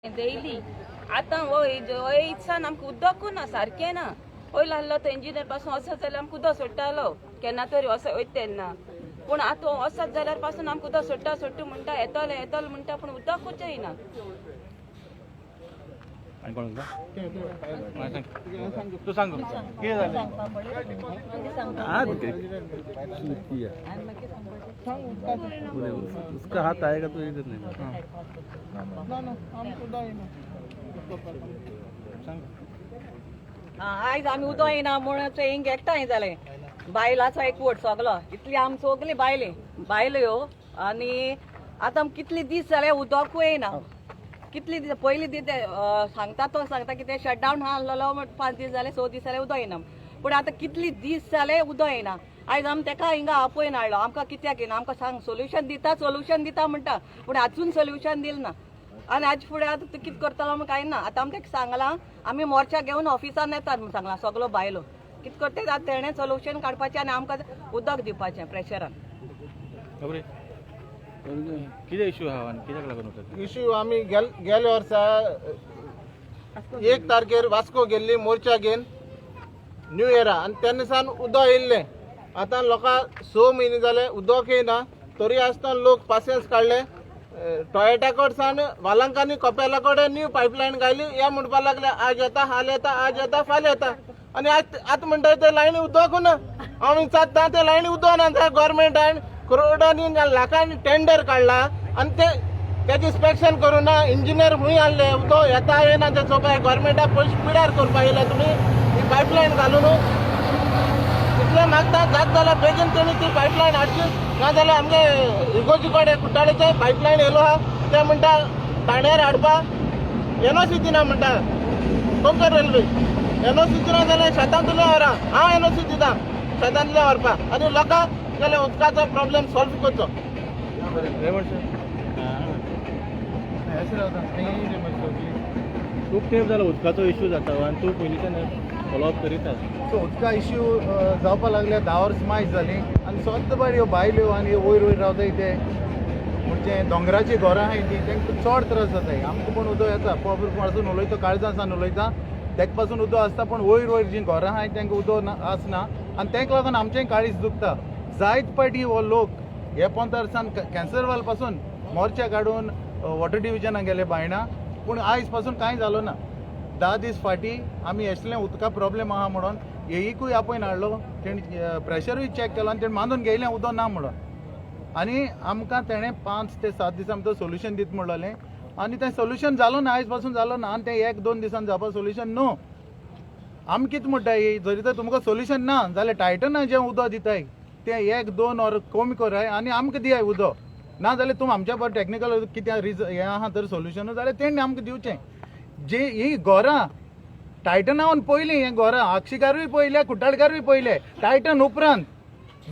Daily आतां दिसान आमकां उदकूच ना सारकें ना. पयलो आहलो तो इंजिनियर पासून वचत जाल्यार आमकां उदक सोडटालो केन्ना तरी वयता तेन्ना. पूण आतां वचत जाल्यार पासून आमकां उदक सोडटा म्हणटा येतलो म्हणटा पूण उदकूच येयना. तू सांग कितें जालें उसका हाथ आएगा तो इधर नहीं आयज आमी उदक येना म्हणून हिंग एकठांय जालें. बायलांचो एकवट सगलो इतली आमी सगली बायल्यो आनी आतां कितले दीस जाले उदकूय येना. कितले दीस पयलीं दीस सांगता कितें शटडावन आहलो 5 दीस जाले 6 दीस जाले उदक येना. पूण आतां कितले दीस जाले उदक येना. आयज आमी तेका हिंगा आपयन हाडलो आमकां कित्याक येना आमकां सांग सोल्युशन दिता म्हणटा पूण आजून सोल्युशन दिलें ना. आनी हाजे फुडें आतां तूं कितें करतलो म्हण कांय ना. आतां आमी तेका सांगलां आमी मोर्चा घेवन ऑफिसान येतात म्हण सांगलां सगलो बायलो. कितें करता आतां तेणें सोल्युशन काडपाचें आनी आमकां उदक दिवपाचें प्रेशरान. कितें इश्यू आहा आनी कित्याक लागून होता इश्यू आमी गेल्या वर्सा 1 तारखेर वास्को गेल्ली मोर्चा घेवन न्यू इयरा आनी तेन्ना सावन उदक येयल्लें. आतां लोकां 6 म्हयने जाले उदक येयना. तरी आसतना लोक पासियन्स काडले. टॉयटा कडेन सावन वालांकानी कपेला कडेन न्यू पायपलायन घायली. हे म्हणपाक लागले आज येता हाल येता आज येता फाल्यां येता. आनी आतां म्हणटा ते लायनी उदकूच ना. आमी चात्ता ते लायनी उदक ना त्या गव्हर्मेंटान करोडांनी लाखांनी टेंडर काडला आनी तेजें इन्स्पेक्शन करूं ना. इंजिनियर खूंय हाडले उदक येता येना ते चोवपाक गव्हर्मेंटाक पयशे पिड्यार करपाक येयले तुमी ही पायपलायन घालून. इतलें मागता जाता जाल्यार बेगीन तेणी ती पायपलायन हाडची नाजाल्यार आमगे इगोजी कडेन कुट्टाळेचे पायपलायन येयलो आहा ते म्हणटा तांड्यार हाडपाक एनओसी दिना म्हणटा कोंकण रेल्वे. एनओसी दिना जाल्यार शेतांतले व्हरा हांव एनओसी दिता शेतांतले व्हरपाक आनी लोकांक जाल्यार उदकाचो प्रॉब्लेम सॉल्व करचो. खूब तेंप जालो उदकाचो इश्यू जाता आनी तूं पयलींच्यान फॉलोअप करीता. सो उदका इश्यू जावपाक लागले 10 वर्स मायज जालीं आनी सोद्द बारी बायल्यो आनी वयर वयर रावताय ते म्हणजे दोंगराची घरां आहाय ती तांकां चड त्रास जाताय. आमकां पण उदक येता पॉवर पासून उलयता काळजां सावन उलयता तेका पासून उदक आसता पूण वयर वयर जीं घरां आहाय तांकां उदक आसना आनी तांकां लागून आमचें काळीज दुखता. जायत पाटी हो लोक हे पंथारसान कॅन्सरवाल पासून मोर्चा काडून वॉटर डिविजनाक गेले बायणां पूण आयज पासून कांय जालो ना. 10 दीस फाटीं आमी असलें उदका प्रॉब्लेम आहा म्हणून येयीकूय आपयन हाडलो. तेणी प्रेशरूय चॅक केलो आनी तेणें मानून घेयलें उदक ना म्हणून. आनी आमकां तेणें 5 ते 7 दिसां भितर सोल्युशन दिता म्हणलें आनी तें सोल्युशन जालो ना. आयज पासून जालो ना आनी तें 1-2 दिसान जावपा सोल्युशन न्हू. आमी कितें म्हणटाय जरी तर तुमकां सोल्युशन ना जाल्यार टायटना जें उदक दिताय तें 1-2 वर कमी कराय आनी आमकां दियाय उदक. ना जाल्यार तुमी आमच्या बरें टॅक्निकल कितें हें आहा तर सोल्युशन जाल्यार तेणी आमकां दिवचें. जी ही घरां टायटनावन पयलीं हें घरां आक्षिकारूय पयले कुट्टाळकारूय पयले टायटन उपरांत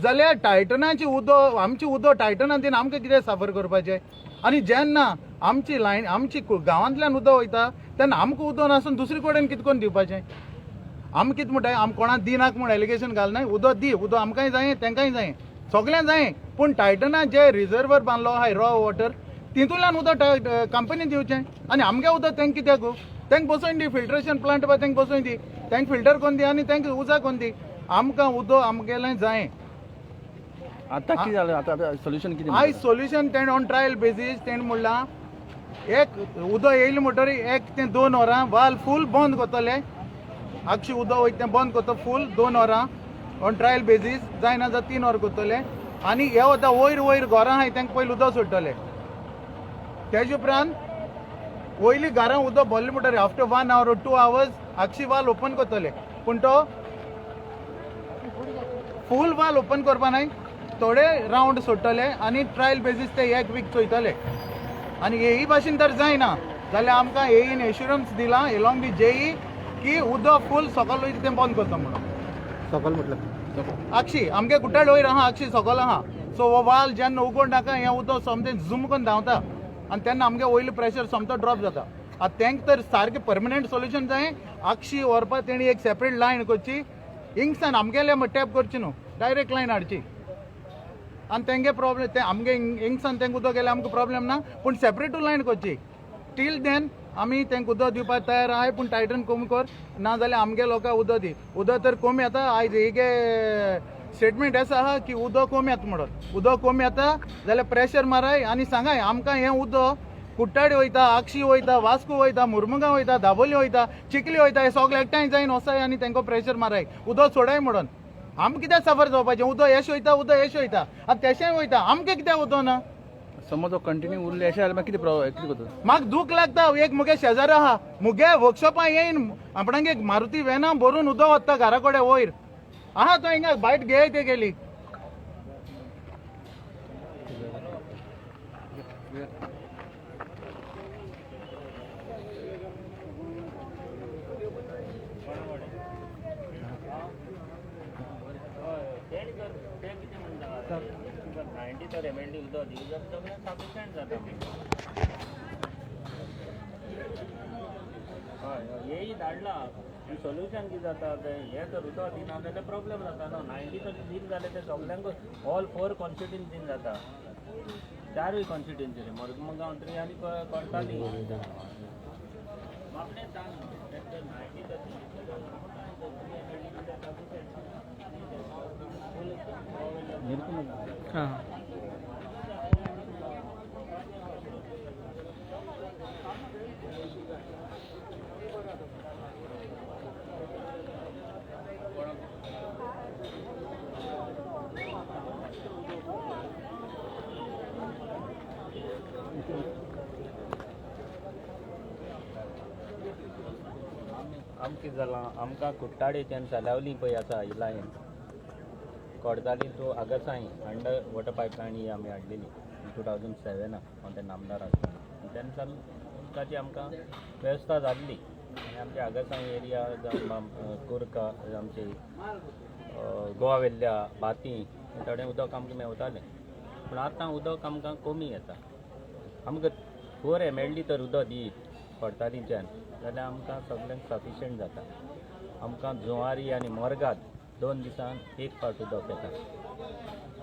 जाल्यार टायटनाची उदक आमची उदक टायटनान तीन आमकां कितें साफर करपाचें. आनी जेन्ना आमची लायन आमची गांवांतल्यान उदक वयता तेन्ना आमकां उदक नासून दुसरे कडेन कितें करून दिवपाचें. आमी कितें म्हणटाय आमी कोणाक दिनाक म्हूण एलिगेशन घालनाय. उदक दी उदक आमकांय जाय तेंकांय जाय सगळें जाय पूण टायटना जे रिजर्वर बांदलो आहाय रॉ वॉटर तितूंतल्यान उदक कंपनी दिवचें आनी आमगे उदक तेंकां कित्याक तेंकां बसोवन दी फिल्ट्रेशन प्लांट पळय तेंकां बसोवन दी तेंकां फिल्टर करून दी आनी तेंकां उजा करून दी. आमकां उदक आमगेलें जाय. आतां कितें जालें आतां सोल्युशन कितें आयज सोल्युशन तेणें ऑन ट्रायल बेजीस तेणें म्हणलां एक उदक येयलें म्हणटरी 1 ते 2 वरां वाल फूल बंद करतले. आगशी उदक वयता तें बंद करता फूल 2 वरां ऑन ट्रायल बेजीस जायना जाल्यार 3 वर करतले. आनी हे वता वयर वयर घरां आहाय तांकां पयलीं उदक सोडटले. तेजे उपरांत वयली घरां उदक भरलें म्हणटरी आफ्टर 1 hour or 2 hours आगशी वाल ओपन करतले पूण तो फूल वाल ओपन करपा नाय. थोडे रावंड सोडटले आनी ट्रायल बेजीस ते 1 वीक चोयतले. आनी हेही भाशेन तर जायना जाल्यार आमकां हेईन एश्युरन्स दिला एलोंग दी जेई की उदक फूल सकल वयता तें बंद करता म्हणून. सकल म्हटल्यार आगशी आमगे कुट्टाळ वयर आहा आगशी सकल आहा. सो हो वाल जेन्ना उगोवन नाका हें उदक सोमतें झूम करून धांवता आनी तेन्ना आमगे वयले प्रेशर सोमतो ड्रॉप जाता. आतां तेंकां तर सारकें परमनंट सोल्युशन जाय. आगशी व्हरपा तेणी एक सेपरेट लायन करची हिंगसान आमगेले टॅप करची न्हू डायरेक्ट लायन हाडची आनी तेंगे प्रॉब्लेम ते आमगे हिंगसान तेंकां उदक गेल्यार आमकां प्रॉब्लेम ना पूण सेपरेटू लायन करची. टील देन आमी तांकां उदक दिवपाक तयार आहाय, पूण टायटन कमी कर ना जाल्यार आमगे लोकांक उदक दी. उदक तर कमी येता. आयज हेगे स्टेटमेंट असं आहा की उदक कमी येता म्हणून. उदक कमी येता जाल्यार प्रेशर माराय आनी सांगाय आमकां हें उदक कुट्टाडी वयता, आक्षी वयता, वास्को वयता, मुर्मुगांव वयता, दाबोली वयता, चिखली वयता, हे सगळे एकठांय जायन वसाय आनी तांकां प्रेशर माराय उदक सोडाय म्हणून. आमकां कित्याक सफर जावपाचें? उदक येश वयता, उदक येश वयता, आतां तेशेंय वयता, आमकां कित्याक उदक ना? समज हो कंटिन्यू उरले अशें जाल्यार मागीर कितें करता? म्हाका दूख लागता. एक मुगे शेजारी आहा, मुगे वर्कशॉपां येयन आपणाक एक मारुती वेना भरून उदक वता घरा कडेन वयर आहा. तो हिंगा बायट घे ते गेली. हेही धाडला सोल्युशन कितें जाता हे तर उदक दिना जाल्यार प्रॉब्लेम जाता न्हू. 90 तर दीन जाले ते सगळ्यांक ऑल 4 कॉन्स्टिट्युन्सीन जाता. 4 कॉन्स्टिट्युन्सी मुर्मुगांव 3 आनी कोर्ताली. हां कितें जालां आमकां कुट्टाडेच्यान सालावली पळय आसा ही लायन कोर्ताली टू आगासाई अंडर वॉटर पायपलायन ही आमी हाडलेली 2007 हांव तेन्ना आमदार आसतना. तेन्ना उदकाची आमकां वेवस्था जाल्ली आनी आमच्या आगासाई एरिया जावं कुर्का आमचे गोवा वेल्ल्या बाती थोडें उदक आमकां मेवतालें. पूण आतां उदक आमकां कमी येता. आमकां 4 MLD तर उदक दीत कोर्तालीच्यान जाल्यार आमकां सगळ्यांक सफिशियंट जाता. आमकां जुवारी आनी मोरगाद 2 दिसान 1 फावट उदक येता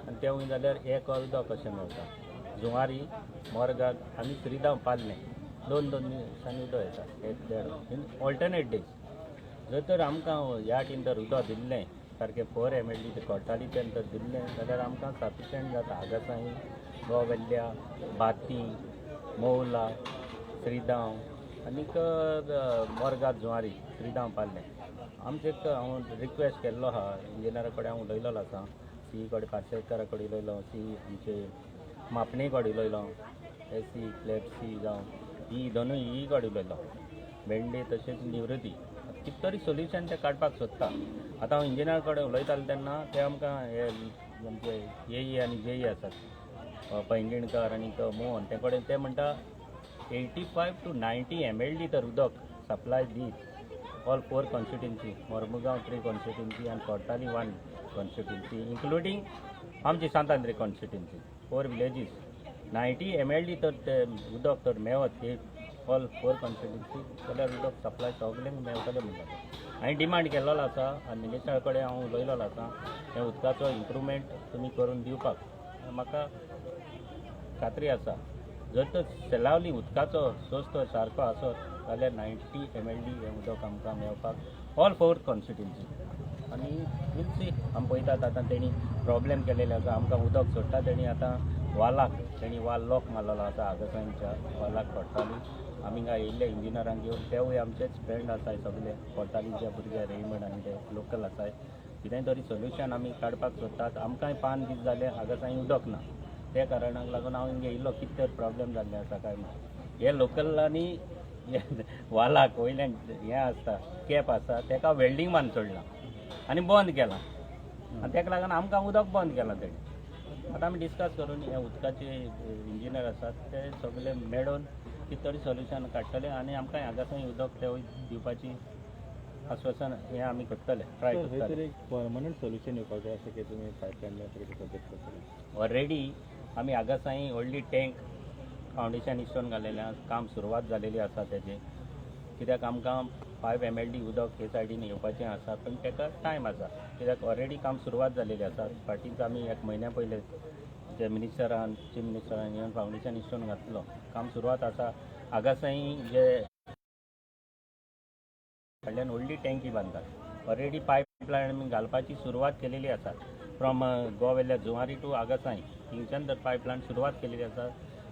आनी तेवूय जाल्यार 1 उदक अशें मेळटा. जुवारी मोरगाद आनी श्रीधाम पाल्लें 2-2 दिसांनी उदक येता. 1-1.5 ऑल्टरनेट डेज. जर तर आमकां ह्या वाटेन तर उदक दिल्लें सारकें 4 MLD कोर्तालीच्यान तर दिल्लें जाल्यार आमकां सफिशियंट जाता. आगासाई गोवा वेल्ल्या बाती मौला श्रीधाम आनीक मोरगाद जुवारी श्रीधाम पाल्लें. आमचे हांव रिक्वेस्ट केल्लो आहा इंजिनियरा कडेन हांव उलयलोलो आसा. सी कडेन पार्सेकारा कडेन उलयलो, सी आमचे मापणे कडेन उलयलो, SC क्लेप्सी जावं ही दोनूय ही कडेन उलयलो, भेंडे तशेंच निवृत्ती. कितें तरी सोल्युशन ते काडपाक सोदता. आतां हांव इंजिनियरा कडेन उलयताले तेन्ना ते आमकां हे आमचे AE आनी JE आसात पैंगीणकर आनीक मोहन ते कडेन ते म्हणटा 85 to 90 MLD तर उदक सप्लाय दीत ऑल 4 कॉन्स्टिट्युन्सी मोर्मुगांव 3 कॉन्स्टिट्युन्सी आनी कोर्ताली 1 कॉन्स्टिट्युन्सी इन्क्लुडींग आमची सांतांद्री कॉन्स्टिट्युन्सी 4 विलेजीस 90 MLD तर ते उदक तर मेवत ऑल 4 कॉन्स्टिट्युन्सी जाल्यार उदक सप्लाय सगळ्यांक मेवतलें म्हणटा. हांवें डिमांड केल्लो आसा आनी मिनिस्टरा कडेन हांव उलयलोलो आसा हे उदकाचो इम्प्रुवमेंट तुमी करून दिवपाक. म्हाका खात्री आसा जर तर सेलावली उदकाचो सोर्स तो सारको आसत जाल्यार 90 MLD हें उदक आमकां मेवपाक ऑल 4 कॉन्स्टिट्युन्सी. आनी विल सी आमी पळयतात आतां तेणी प्रॉब्लेम केलेले आसा. आमकां उदक सोडटा तेणी आतां वालाक तेणी वाल लॉक मारलेलो आसा. आगासाईच्या वालाक कोर्ताली आमी हिंगा येयल्ले इंजिनियरांक घेवन तेवूय आमचेच फ्रेंड आसाय सगळे कोर्तालीचे भुरगे रेजिमेंट आनी ते लोकल आसाय. कितेंय तरी सोल्युशन आमी काडपाक सोदतात. आमकांय 5 दीस जाले आगासाई उदक ना. त्या कारणाक लागून हांव हिंगा येयल्लो कितें तर प्रॉब्लेम जाल्लें आसा काय म्हणून. हे लोकलांनी वालाक वयल्यान हें आसता कॅप आसा तेका वेल्डिंग मान सोडलां आनी बंद केलां आनी तेका लागून आमकां उदक बंद केलां तेणी. आतां आमी डिस्कस करून हे उदकाचे इंजिनियर आसात ते सगळे मेळून कितें तरी सोल्युशन काडटले आनी आमकां हांगासर उदक ते दिवपाची आश्वासन हें आमी करतले ट्राय करतले. परमनंट सोल्युशन येवपाक जाय अशें की तुमी पायपलायन सजेस्ट करतले. ऑलरेडी आमी हांगासाई व्हडली टँक फावंडेशन इस्टोन घालेलें काम सुरवात जालेली आसा तेजें. कित्याक आमकां 5 MLD उदक हे सायडीन येवपाचें आसा पूण ताका टायम आसा. कित्याक ऑलरेडी काम सुरवात जालेली आसा. फाटींच आमी 1 म्हयन्या पयले जे मिनिस्टरान चीफ मिनिस्टरान येवन फावंडेशन इस्टोन घातलो काम सुरवात आसा. हांगासाई जे कडल्यान व्हडली टँकी बांदतात ऑलरेडी पायपलायन आमी घालपाची सुरवात केलेली आसा फ्रॉम गोवेल्या जुवारी टू आगासाई थिंगच्यान तर पायपलायन सुरवात केलेली आसा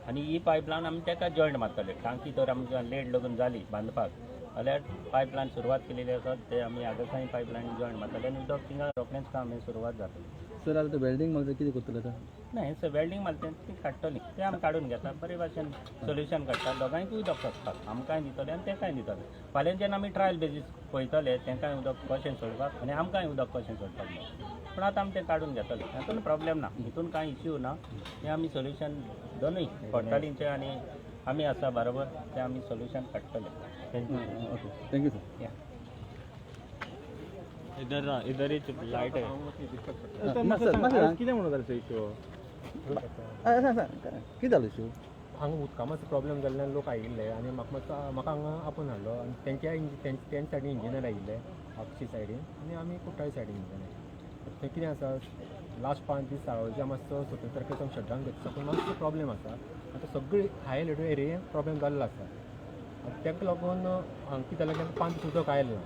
आनी ही पायपलायन आमी ताका जॉयंट मारतले टांकी तर आमकां लेट लगून जाली बांदपाक जाल्यार पायपलायन सुरवात केलेली आसा ते आमी आगासाई पायपलायन जॉयंट मारतले आनी उदक थिंगा रोखडेंच काम सुरवात जातली सर आता वेल्डिंग मारता कितें करतले आता ना हे वेल्डिंग मारता ती काडटली ते आमी काडून घेता बरे भाशेन सोल्युशन काडटा दोगांयकूय उदक सोदपाक आमकांय दितले आनी तेंकाय दितले फाल्यांच्यान आमी ट्रायल बेजीस पळयतले तेंकाय उदक कशें सोडपाक आनी आमकांय उदक कशें सोडपाक जाय पूण आतां आमी तें काडून घेतले हातून प्रॉब्लेम ना हितून कांय इश्यू ना हे आमी सोल्युशन दोनूय पोर्टलींचे आनी आमी आसा बरोबर ते आमी सोल्युशन काडटले ओके थँक्यू सर इधर ही लाइट है कितें म्हणून जालें इश्यू कितें जालो इश्यू हांगा उदका मातसो प्रॉब्लेम जाल्ल्यान लोक आयिल्ले आनी म्हाका हांगा आपोवन हाडलो आनी तेंच्या सायडीन इंजिनियर आयिल्ले आगची सायडीन आनी आमी कुट्टाळे सायडीन इंजिनियर थंय कितें आसा लास्ट 5 दीस सावळेच्या मातसो 17 तारखेचो शटडावन घेतलो पूण मातसो प्रॉब्लेम आसा आतां सगळी हाय एलर्ट एरियेन प्रॉब्लेम जाल्लो आसा ताका लागून हांगा कितें जालें की 5 दीस उदक आयलें ना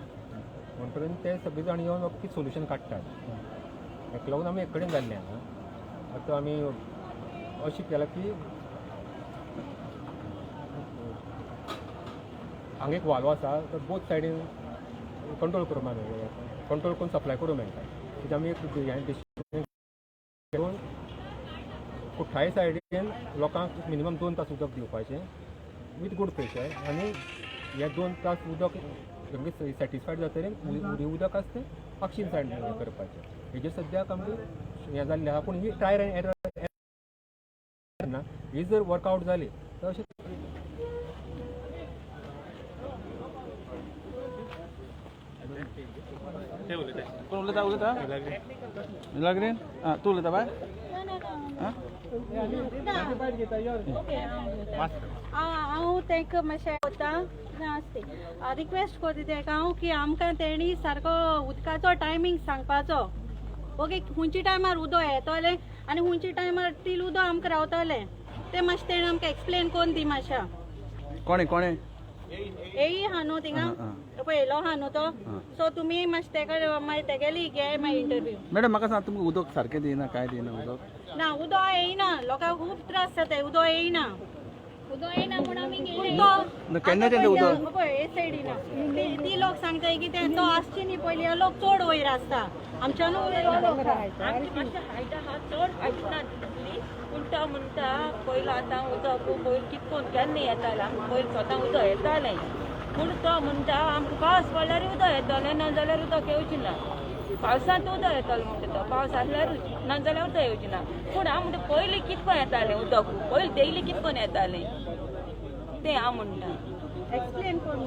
म्हणून करून ते सगळे जाण येवन नक्की सोल्युशन काडटात ताका लागून आमी एक कडेन जाल्ले हांगा आतां आमी अशें केलां की हांगा एक वाल्व आसा तर बोथ सायडीन कंट्रोल करूंक मेळटा कंट्रोल करून सप्लाय करूंक मेळटा कित्याक आमी एक हें डिस्ट्रीब्यूशन करून कुट्टाळे सायडीन लोकांक मिनिमम 2 तास उदक दिवपाचें वीथ गूड प्रेशर आनी हे 2 तास उदक सामकें सॅटिस्फायड जातकीर उरी उदक आसा तें पक्षीन सायड करपाचें हेजेर सद्याक आमकां हें जाल्लें आहा पूण ही ट्रायल एंड एरर ना ही जर वर्कआवट जाली तर अशें कोण उलयता मिलाग्रीन तूं उलयता बाय हांव तांकां मातशें कोत्ता रिक्वेस्ट कोत्ता ताका हांव की आमकां तेणी सारको उदकाचो टायमींग सांगपाचो ओके खुंयच्या टायमार उदक येतलें आनी खुंयच्या टायमार टील उदक आमकां रावतलें तें मातशें तेणें आमकां एक्सप्लेन कोन्न दी मातशा कोणे येयी हा न्हू थिंगा पळयलो हा न्हू तो सो तुमी मातशें तेका मागीर तेगेली घे मागीर इंटरव्यू मॅडम म्हाका सांग तुमकां उदक सारकें दिना काय दिना उदक ना उदक येयना लोकांक खूब त्रास जाता उदक येयना पूण आमी केन्नाचें तें उदक पळय हे सायडीन ती लोक सांगताय की ते तो आसची न्ही पयली लोक चड वयर आसता आमच्यानू मातशें हायट आहा चड हायट ना तितली पूण तो म्हणटा पयलो आतां उदक पयलीं कितकोन केन्ना येतालें आमकां पयलीं स्वता उदक येतालें पूण तो म्हणटा आमकां पावस पडल्यार उदक येतलें ना जाल्यार उदक येवचें ना पावसांत उदक येतलें म्हणटा तो पावस आसल्यारूच ना जाल्यार उदक येवचें ना पूण हांव म्हणटा पयलीं कितकोन येतालें उदक पयलीं डेली कितकोन येतालें तें हांव म्हणटा एक्सप्लेन कोण